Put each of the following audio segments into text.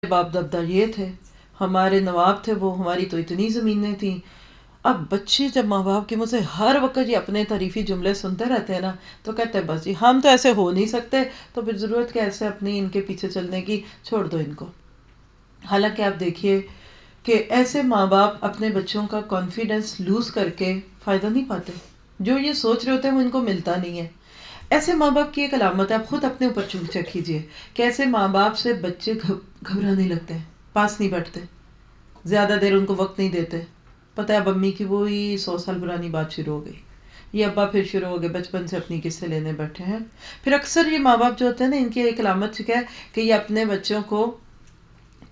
باپ دادا یہ تھے، ہمارے نواب تھے وہ، ہماری تو اتنی زمینیں تھیں. اب بچے جب ماں باپ کے منہ سے ہر وقت یہ اپنے تعریفی جملے سنتے رہتے ہیں نا، تو کہتے ہیں بس جی ہم تو ایسے ہو نہیں سکتے، تو پھر ضرورت کیا ایسے اپنی ان کے پیچھے چلنے کی، چھوڑ دو ان کو. حالانکہ آپ دیکھیے کہ ایسے ماں باپ اپنے بچوں کا کانفیڈنس لوز کر کے فائدہ نہیں پاتے. جو یہ سوچ رہے ہوتے ہیں وہ ان کو ملتا نہیں ہے. ایسے ماں باپ کی ایک علامت ہے، آپ خود اپنے اوپر چیک کیجیے کہ ایسے ماں باپ سے بچے گھبرانے لگتے ہیں، پاس نہیں بیٹھتے، زیادہ دیر ان کو وقت نہیں دیتے. پتہ ہے اب امی کی وہی 100 سال پرانی بات شروع ہو گئی، یہ ابا پھر شروع ہو گئے بچپن سے اپنی قصے لینے بیٹھے ہیں. پھر اکثر یہ ماں باپ جو ہوتے ہیں نا، ان کی ایک علامت کیا ہے کہ یہ اپنے بچوں کو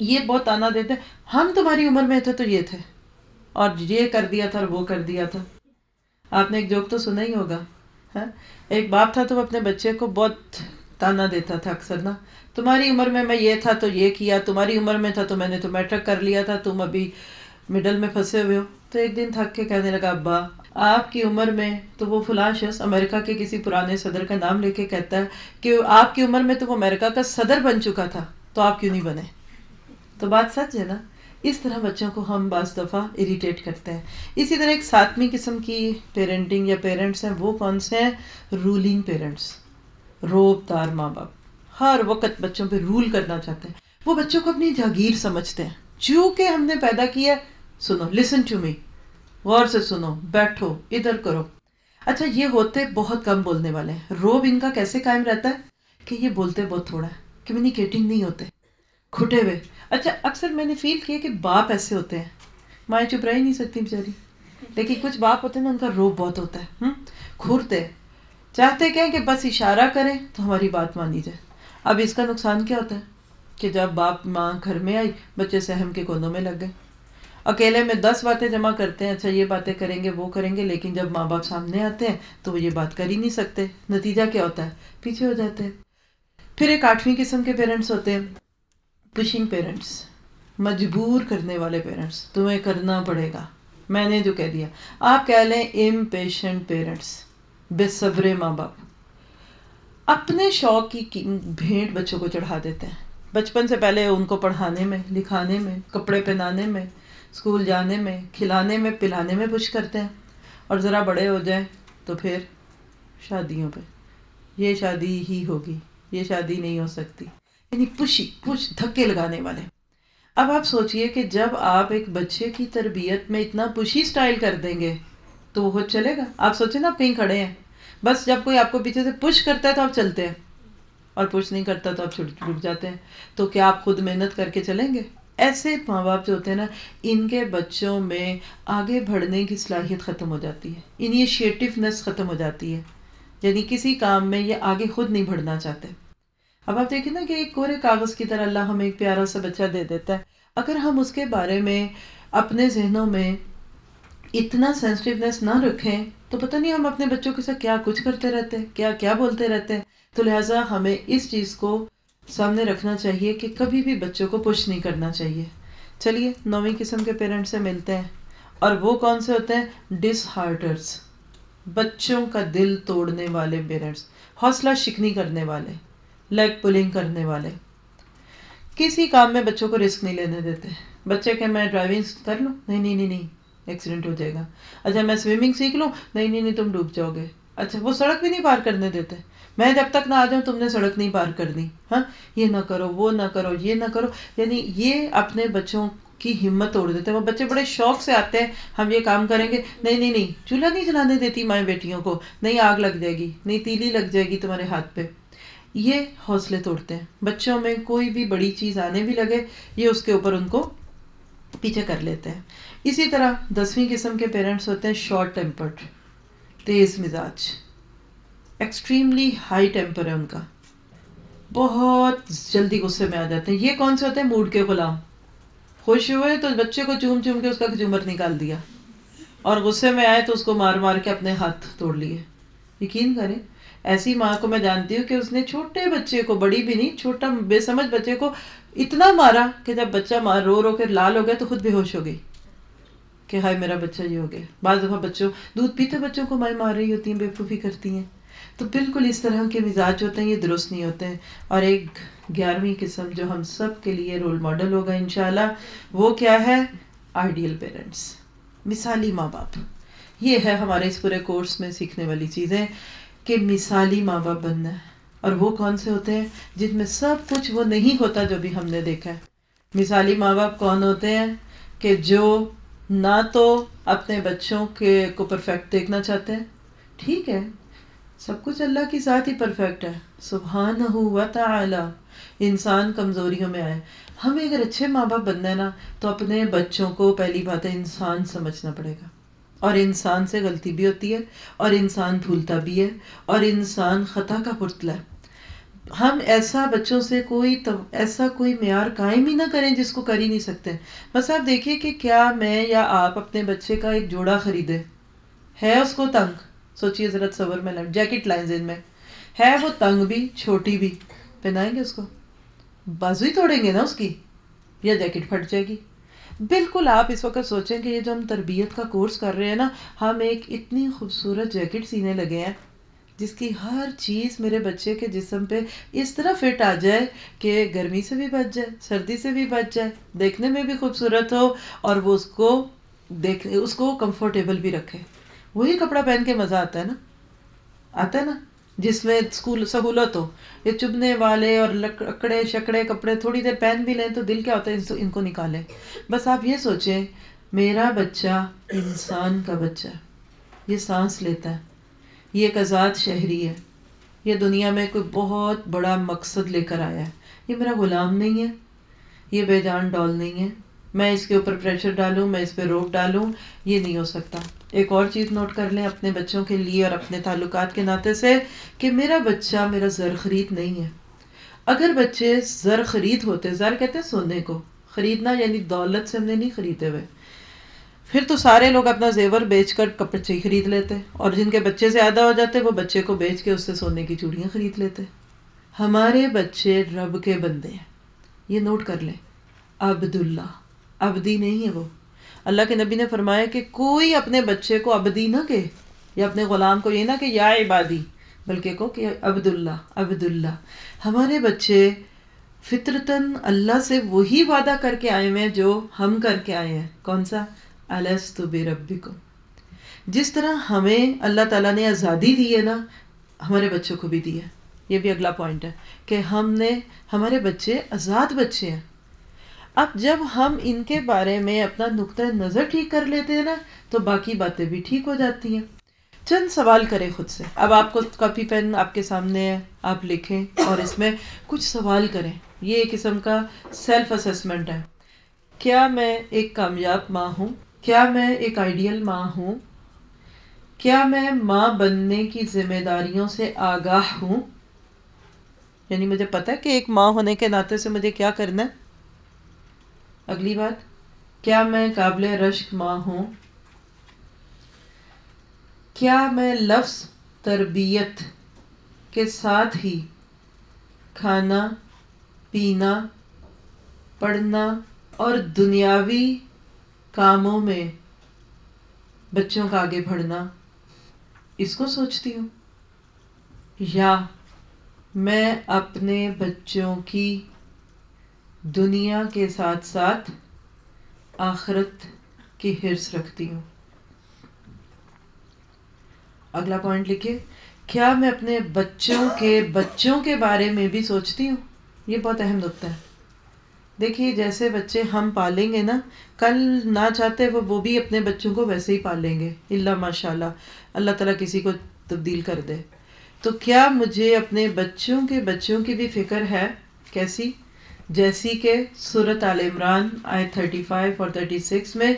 یہ بہت تانا دیتے ہیں، ہم تمہاری عمر میں تھے تو یہ تھے اور یہ کر دیا تھا اور وہ کر دیا تھا. آپ نے ایک جوک تو سنا ہی ہوگا، ایک باپ تھا تو وہ اپنے بچے کو بہت تانا دیتا تھا اکثر نا، تمہاری عمر میں یہ تھا تو یہ کیا، تمہاری عمر میں تھا تو میں نے تو میٹرک کر لیا تھا، تم ابھی مڈل میں پھنسے ہوئے ہو. تو ایک دن تھک کے کہنے لگا ابا آپ کی عمر میں تو وہ فلاں شخص امریکہ کے کسی پرانے صدر کا نام لے کے کہتا ہے کہ آپ کی عمر میں تو وہ امریکہ کا صدر بن چکا تھا، تو آپ کیوں نہیں بنے. تو بات سچ ہے نا. اس طرح بچوں کو ہم بعض دفعہ اریٹیٹ کرتے ہیں. اسی طرح ایک ساتویں قسم کی پیرنٹنگ یا پیرنٹس ہیں، وہ کون سے ہیں؟ رولنگ پیرنٹس، روب دار ماں باپ، ہر وقت بچوں پہ رول کرنا چاہتے ہیں. وہ بچوں کو اپنی جاگیر سمجھتے ہیں. چونکہ ہم نے پیدا کیا، سنو، لسن ٹو می، غور سے سنو، بیٹھو، ادھر کرو. اچھا یہ ہوتے بہت کم بولنے والے ہیں. روب ان کا کیسے قائم رہتا ہے کہ یہ بولتے بہت تھوڑا ہے، کمیونیکیٹنگ نہیں ہوتے، کھٹے ہوئے. اچھا اکثر میں نے فیل کیا کہ باپ ایسے ہوتے ہیں، مائیں چپ رہ ہی نہیں سکتی بیچاری، لیکن کچھ باپ ہوتے ہیں نا، ان کا روب بہت ہوتا ہے، کھورتے چاہتے کیا کہ بس اشارہ کریں تو ہماری بات مانی جائے. اب اس کا نقصان کیا ہوتا ہے کہ جب باپ ماں گھر میں آئی، بچے سہم کے کونوں میں لگ گئے، اکیلے میں 10 باتیں جمع کرتے ہیں، اچھا یہ باتیں کریں گے وہ کریں گے، لیکن جب ماں باپ سامنے آتے ہیں تو وہ یہ بات کر ہی نہیں سکتے. نتیجہ کیا ہوتا ہے؟ پیچھے ہو جاتے ہیں. پھر ایک 8ویں قسم کے پیرنٹس ہوتے ہیں، پشنگ پیرنٹس، مجبور کرنے والے پیرنٹس. تمہیں کرنا پڑے گا، میں نے جو کہہ دیا. آپ کہہ لیں امپیشنٹ پیرنٹس، بے صبر ماں باپ، اپنے شوق کی بھیٹ بچوں کو چڑھا دیتے ہیں. بچپن سے پہلے ان کو پڑھانے میں، لکھانے میں، کپڑے پہنانے میں، اسکول جانے میں، کھلانے میں، پلانے میں پش کرتے ہیں، اور ذرا بڑے ہو جائیں تو پھر شادیوں پہ، یہ شادی ہی ہوگی، یہ شادی نہیں ہو سکتی، یعنی پش دھکے لگانے والے. اب آپ سوچئے کہ جب آپ ایک بچے کی تربیت میں اتنا پشی سٹائل کر دیں گے تو وہ خود چلے گا. آپ سوچیں نا، آپ کہیں کھڑے ہیں، بس جب کوئی آپ کو پیچھے سے پش کرتا ہے تو آپ چلتے ہیں، اور پش نہیں کرتا تو آپ رک جاتے ہیں. تو کیا آپ خود محنت کر کے چلیں گے؟ ایسے ماں باپ جو ہوتے ہیں نا، ان کے بچوں میں آگے بڑھنے کی صلاحیت ختم ہو جاتی ہے، انیشیٹونیس ختم ہو جاتی ہے، یعنی کسی کام میں یہ آگے خود نہیں بڑھنا چاہتے. اب آپ دیکھیں نا کہ ایک کورے کاغذ کی طرح اللہ ہمیں ایک پیارا سا بچہ دے دیتا ہے، اگر ہم اس کے بارے میں اپنے ذہنوں میں اتنا سینسٹیونیس نہ رکھیں تو پتہ نہیں ہم اپنے بچوں کے ساتھ کیا کچھ کرتے رہتے ہیں، کیا کیا بولتے رہتے ہیں. تو لہٰذا ہمیں اس چیز کو سامنے رکھنا چاہیے کہ کبھی بھی بچوں کو پش نہیں کرنا چاہیے. چلیے 9ویں قسم کے پیرنٹس سے ملتے ہیں، اور وہ کون سے ہوتے ہیں؟ ڈس ہارٹرز، بچوں کا دل توڑنے والے پیرنٹس، حوصلہ شکنی کرنے والے، لیگ پولنگ کرنے والے. کسی کام میں بچوں کو رسک نہیں لینے دیتے. بچے کہ میں ڈرائیونگ کر لوں، نہیں نہیں نہیں نہیں، ایکسیڈنٹ ہو جائے گا. اچھا میں سوئمنگ سیکھ لوں، نہیں نہیں نہیں، تم ڈوب جاؤ گے. اچھا وہ سڑک بھی نہیں پار کرنے دیتے، میں جب تک نہ آ جاؤں تم نے سڑک نہیں پار کرنی، ہاں یہ نہ کرو، وہ نہ کرو، یہ نہ کرو. یعنی یہ اپنے بچوں کی ہمت توڑ دیتے ہیں. وہ بچے بڑے شوق سے آتے ہیں، ہم یہ کام کریں گے، نہیں نہیں نہیں، چولہا نہیں جلانے دیتی مائیں بیٹیوں کو، نہیں آگ لگ جائے گی، نہیں تیلی لگ جائے گی تمہارے ہاتھ پہ. یہ حوصلے توڑتے ہیں. بچوں میں کوئی بھی بڑی چیز آنے بھی لگے، یہ اس کے اوپر ان کو پیچھے کر لیتے ہیں. اسی طرح 10ویں قسم کے پیرنٹس ہوتے ہیں شارٹ ٹیمپرڈ، تیز مزاج، ایکسٹریملی ہائی ٹیمپر ہے ان کا، بہت جلدی غصے میں آ جاتے ہیں. یہ کون سے ہوتے ہیں؟ موڈ کے غلام. خوش ہوئے تو بچے کو چوم چوم کے اس کا جمر نکال دیا، اور غصے میں آئے تو اس کو مار مار کے اپنے ہاتھ توڑ لیے. یقین کریں ایسی ماں کو میں جانتی ہوں کہ اس نے چھوٹے بچے کو، بڑی بھی نہیں، چھوٹا بے سمجھ بچے کو اتنا مارا کہ جب بچہ رو رو کے لال ہو گیا تو خود بے ہوش ہو گئی کہ ہائے میرا بچہ یہ ہو گیا. بعض دفعہ بچوں، دودھ پیتے بچوں کو مائیں مار رہی ہوتی ہیں، بے وقوفی کرتی ہیں. تو بالکل اس طرح کے مزاج ہوتے ہیں، یہ درست نہیں ہوتے ہیں. اور ایک 11ویں قسم جو ہم سب کے لیے رول ماڈل ہوگا انشاءاللہ، وہ کیا ہے؟ آئیڈیل پیرنٹس، مثالی ماں باپ. یہ ہے ہمارے اس پورے کورس میں سیکھنے والی چیزیں کہ مثالی ماں باپ بننا ہے. اور وہ کون سے ہوتے ہیں؟ جن میں سب کچھ وہ نہیں ہوتا جو بھی ہم نے دیکھا ہے. مثالی ماں باپ کون ہوتے ہیں؟ کہ جو نہ تو اپنے بچوں کو پرفیکٹ دیکھنا چاہتے ہیں. ٹھیک ہے، سب کچھ اللہ کی ذات ہی پرفیکٹ ہے، سبحانہ و تعالی. انسان کمزوریوں میں آئے. ہمیں اگر اچھے ماں باپ بننا ہے نا، تو اپنے بچوں کو پہلی بات ہے انسان سمجھنا پڑے گا. اور انسان سے غلطی بھی ہوتی ہے، اور انسان بھولتا بھی ہے، اور انسان خطا کا پتلا ہے. ہم ایسا بچوں سے ایسا کوئی معیار قائم ہی نہ کریں جس کو کر ہی نہیں سکتے. بس آپ دیکھیے کہ کیا میں یا آپ اپنے بچے کا ایک جوڑا خریدے، ہے اس کو تنگ، سوچیے ذرا تصور میں جیکٹ لائن ذہن میں ہے، وہ تنگ بھی چھوٹی بھی، پہنائیں گے اس کو؟ بازو ہی توڑیں گے نا اس کی، یا جیکٹ پھٹ جائے گی. بالکل آپ اس وقت سوچیں کہ یہ جو ہم تربیت کا کورس کر رہے ہیں نا، ہم ایک اتنی خوبصورت جیکٹ سینے لگے ہیں جس کی ہر چیز میرے بچے کے جسم پہ اس طرح فٹ آ جائے کہ گرمی سے بھی بچ جائے، سردی سے بھی بچ جائے، دیکھنے میں بھی خوبصورت ہو، اور وہ اس کو کمفرٹیبل بھی رکھے. وہی کپڑا پہن کے مزہ آتا ہے نا جس میں اسکول سہولت ہو. یہ چبھنے والے اور لکڑے شکڑے کپڑے تھوڑی دیر پہن بھی لیں تو دل کیا ہوتا ہے ان کو نکالیں. بس آپ یہ سوچیں، میرا بچہ انسان کا بچہ ہے، یہ سانس لیتا ہے، یہ ایک آزاد شہری ہے، یہ دنیا میں کوئی بہت بڑا مقصد لے کر آیا ہے. یہ میرا غلام نہیں ہے، یہ بے جان ڈال نہیں ہے، میں اس کے اوپر پریشر ڈالوں، میں اس پہ روک ڈالوں، یہ نہیں ہو سکتا. ایک اور چیز نوٹ کر لیں اپنے بچوں کے لیے اور اپنے تعلقات کے ناطے سے، کہ میرا بچہ میرا زر خرید نہیں ہے. اگر بچے زر خرید ہوتے، زر کہتے ہیں سونے کو، خریدنا یعنی دولت سے ہم نے نہیں خریدے ہوئے، پھر تو سارے لوگ اپنا زیور بیچ کر کپڑے خرید لیتے، اور جن کے بچے زیادہ ہو جاتے وہ بچے کو بیچ کے اس سے سونے کی چوڑیاں خرید لیتے. ہمارے بچے رب کے بندے ہیں، یہ نوٹ کر لیں. عبداللہ، عبدی نہیں ہے وہ. اللہ کے نبی نے فرمایا کہ کوئی اپنے بچے کو عبدی نہ کہے، یا اپنے غلام کو یہ نہ کہ یا عبادی، بلکہ کہو کہ عبداللہ عبداللہ. ہمارے بچے فطرتاً اللہ سے وہی وعدہ کر کے آئے ہیں جو ہم کر کے آئے ہیں. کون سا؟ الست بربکم. جس طرح ہمیں اللہ تعالیٰ نے آزادی دی ہے نا، ہمارے بچوں کو بھی دی ہے. یہ بھی اگلا پوائنٹ ہے کہ ہمارے بچے آزاد بچے ہیں. اب جب ہم ان کے بارے میں اپنا نقطہ نظر ٹھیک کر لیتے ہیں نا، تو باقی باتیں بھی ٹھیک ہو جاتی ہیں. چند سوال کریں خود سے. اب آپ کو کاپی پین آپ کے سامنے ہے، آپ لکھیں اور اس میں کچھ سوال کریں. یہ ایک قسم کا سیلف اسسمنٹ ہے. کیا میں ایک کامیاب ماں ہوں؟ کیا میں ایک آئیڈیل ماں ہوں؟ کیا میں ماں بننے کی ذمہ داریوں سے آگاہ ہوں؟ یعنی مجھے پتا ہے کہ ایک ماں ہونے کے ناطے سے مجھے کیا کرنا ہے. اگلی بات، کیا میں قابل رشک ماں ہوں؟ کیا میں لفظ تربیت کے ساتھ ہی کھانا، پینا، پڑھنا اور دنیاوی کاموں میں بچوں کا آگے بڑھنا اس کو سوچتی ہوں؟ یا میں اپنے بچوں کی دنیا کے ساتھ ساتھ آخرت کی حرص رکھتی ہوں؟ اگلا پوائنٹ لکھیے، کیا میں اپنے بچوں کے بارے میں بھی سوچتی ہوں؟ یہ بہت اہم نقطہ ہے. دیکھیے جیسے بچے ہم پالیں گے نا، کل نہ چاہتے وہ بھی اپنے بچوں کو ویسے ہی پالیں گے، الا ماشاء اللہ تعالیٰ کسی کو تبدیل کر دے. تو کیا مجھے اپنے بچوں کی بھی فکر ہے؟ کیسی؟ جیسی کہ سورۃ آل عمران آیت 35 اور 36 میں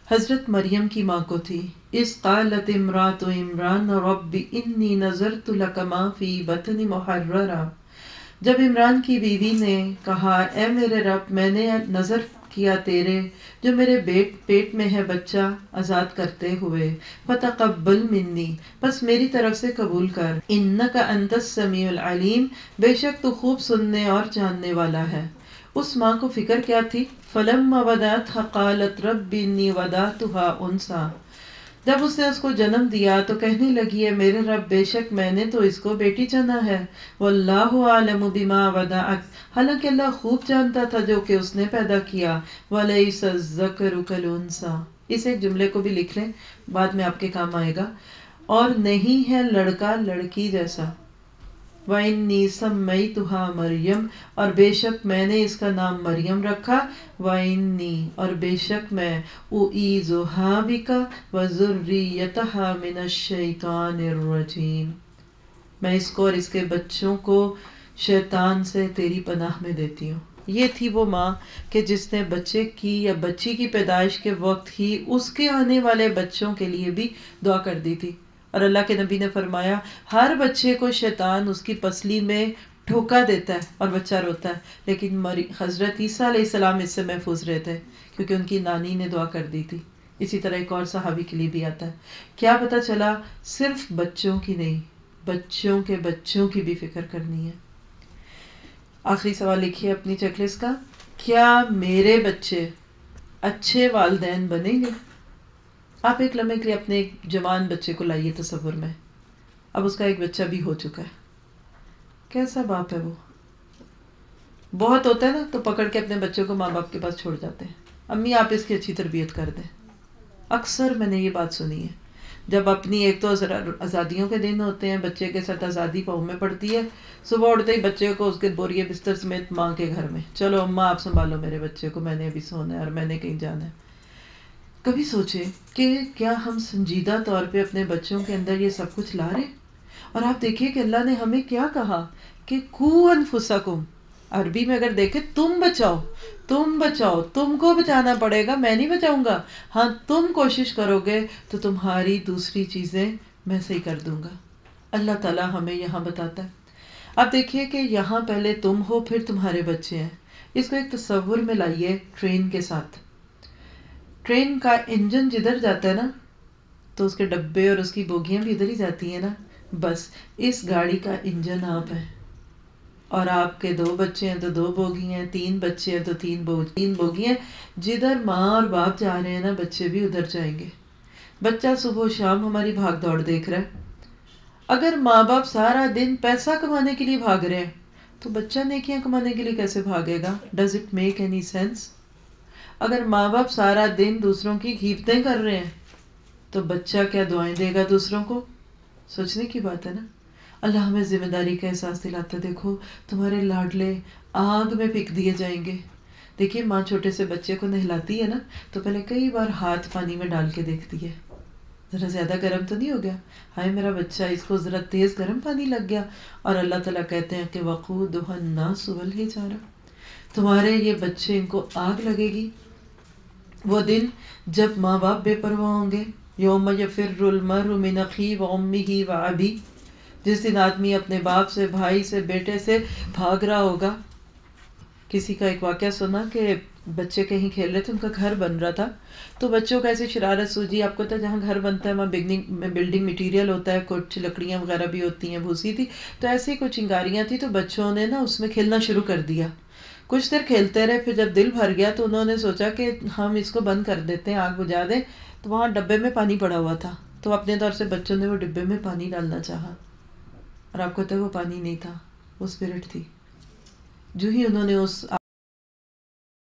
حضرت مریم کی ماں کو تھی. اذ قالت امرأۃ عمران رب انی نذرت لک ما فی بطنی محررا. جب عمران کی بیوی نے کہا، اے میرے رب، میں نے نظر کیا تیرے جو میرے پیٹ میں ہے بچہ آزاد کرتے ہوئے، فتقبل منی، پس میری طرف سے قبول کر، انک انت السمیع العلیم، بے شک تو خوب سننے اور جاننے والا ہے. اس ماں کو فکر کیا تھی؟ فلما ودعتها قالت رب انی وضعتها انثی. جب اس نے اس کو جنم دیا تو کہنے لگی ہے میرے رب بے شک میں نے تو اس کو بیٹی چنا ہے، واللہ عالم بما ودعت، حالانکہ اللہ خوب جانتا تھا جو کہ اس نے پیدا کیا، ولیس الذکر کالانثی، اس ایک جملے کو بھی لکھ لیں، بعد میں آپ کے کام آئے گا، اور نہیں ہے لڑکا لڑکی جیسا، وَإِنِّي سَمَّيْتُهَا مریم، اور بے شک میں نے اس کا نام مریم رکھا، وَإِنِّي، اور بے شک میں، أُعِيذُهَا بِكَ وَذُرِّيَّتَهَا مِنَ الشَّيْطَانِ الرَّجِيمِ، میں اس کو اور اس کے بچوں کو شیطان سے تیری پناہ میں دیتی ہوں۔ یہ تھی وہ ماں کہ جس نے بچے کی یا بچی کی پیدائش کے وقت ہی اس کے آنے والے بچوں کے لیے بھی دعا کر دی تھی، اور اللہ کے نبی نے فرمایا ہر بچے کو شیطان اس کی پسلی میں ٹھوکا دیتا ہے اور بچہ روتا ہے، لیکن حضرت عیسیٰ علیہ السلام اس سے محفوظ رہتے کیونکہ ان کی نانی نے دعا کر دی تھی۔ اسی طرح ایک اور صحابی کے لیے بھی آتا ہے۔ کیا پتا چلا صرف بچوں کی نہیں، بچوں کے بچوں کی بھی فکر کرنی ہے۔ آخری سوال لکھیے اپنی چیک لسٹ کا، کیا میرے بچے اچھے والدین بنیں گے؟ آپ ایک لمحے کے لیے اپنے ایک جوان بچے کو لائیے تصور میں، اب اس کا ایک بچہ بھی ہو چکا ہے، کیسا باپ ہے وہ؟ بہت ہوتا ہے نا تو پکڑ کے اپنے بچوں کو ماں باپ کے پاس چھوڑ جاتے ہیں، امی آپ اس کی اچھی تربیت کر دیں۔ اکثر میں نے یہ بات سنی ہے، جب اپنی ایک تو آزادیوں کے دن ہوتے ہیں، بچے کے ساتھ آزادی پاؤں میں پڑتی ہے، صبح اٹھتے ہی بچے کو اس کے بوریے بستر سمیت ماں کے گھر میں، چلو اماں آپ سنبھالو میرے بچے کو، میں نے ابھی سونا ہے اور میں نے کہیں جانا ہے۔ کبھی سوچے کہ کیا ہم سنجیدہ طور پہ اپنے بچوں کے اندر یہ سب کچھ لا رہے؟ اور آپ دیکھیے کہ اللہ نے ہمیں کیا کہا کہ قوا انفسکم، عربی میں اگر دیکھیں تم بچاؤ، تم بچاؤ، تم کو بچانا پڑے گا، میں نہیں بچاؤں گا، ہاں تم کوشش کرو گے تو تمہاری دوسری چیزیں میں صحیح کر دوں گا۔ اللہ تعالیٰ ہمیں یہاں بتاتا ہے۔ اب دیکھیے کہ یہاں پہلے تم ہو پھر تمہارے بچے ہیں، اس کو ایک تصور میں لائیے ٹرین کے ساتھ۔ ٹرین کا انجن جدھر جاتا ہے نا تو اس کے ڈبے اور اس کی بوگیاں بھی ادھر ہی جاتی ہیں نا، بس اس گاڑی کا انجن آپ ہیں، اور آپ کے 2 بچے ہیں تو 2 بوگی ہیں، 3 بچے ہیں تو 3 بوگی ہیں، جدھر ماں اور باپ جا رہے ہیں نا بچے بھی ادھر جائیں گے۔ بچہ صبح و شام ہماری بھاگ دوڑ دیکھ رہا ہے۔ اگر ماں باپ سارا دن پیسہ کمانے کے لیے بھاگ رہے ہیں تو بچہ نیکیاں کمانے کے لیے کیسے بھاگے گا؟ Does it make any sense? اگر ماں باپ سارا دن دوسروں کی غیبتیں کر رہے ہیں تو بچہ کیا دعائیں دے گا دوسروں کو؟ سوچنے کی بات ہے نا۔ اللہ ہمیں ذمہ داری کا احساس دلاتا، دیکھو تمہارے لاڈلے آگ میں پھینک دیے جائیں گے۔ دیکھیے ماں چھوٹے سے بچے کو نہلاتی ہے نا تو پہلے کئی بار ہاتھ پانی میں ڈال کے دیکھتی ہے، ذرا زیادہ گرم تو نہیں ہو گیا، ہائے میرا بچہ اس کو ذرا تیز گرم پانی لگ گیا، اور اللہ تعالیٰ کہتے ہیں کہ وقودها الناس والحجارہ، تمہارے یہ بچے ان کو آگ لگے گی۔ وہ دن جب ماں باپ بے پرواہ ہوں گے، یوم یفر المرء من اخیہ وامہ وابیہ، جس دن آدمی اپنے باپ سے، بھائی سے، بیٹے سے بھاگ رہا ہوگا۔ کسی کا ایک واقعہ سنا کہ بچے کہیں کھیل رہے تھے، ان کا گھر بن رہا تھا، تو بچوں کا ایسی شرارت سوجی، آپ کو پتا جہاں گھر بنتا ہے وہاں بلڈنگ مٹیریل ہوتا ہے، کچھ لکڑیاں وغیرہ بھی ہوتی ہیں، بھوسی تھی، تو ایسی کچھ چنگاریاں تھی، تو بچوں نے نا اس میں کھیلنا شروع کر دیا۔ کچھ دیر کھیلتے رہے، پھر جب دل بھر گیا تو انہوں نے سوچا کہ ہم اس کو بند کر دیتے ہیں، آگ بجھا دیں، تو وہاں ڈبے میں پانی پڑا ہوا تھا، تو اپنے طور سے بچوں نے وہ ڈبے میں پانی ڈالنا چاہا، اور آپ کو پتا ہے وہ پانی نہیں تھا، وہ اسپرٹ تھی۔ جو ہی انہوں نے اس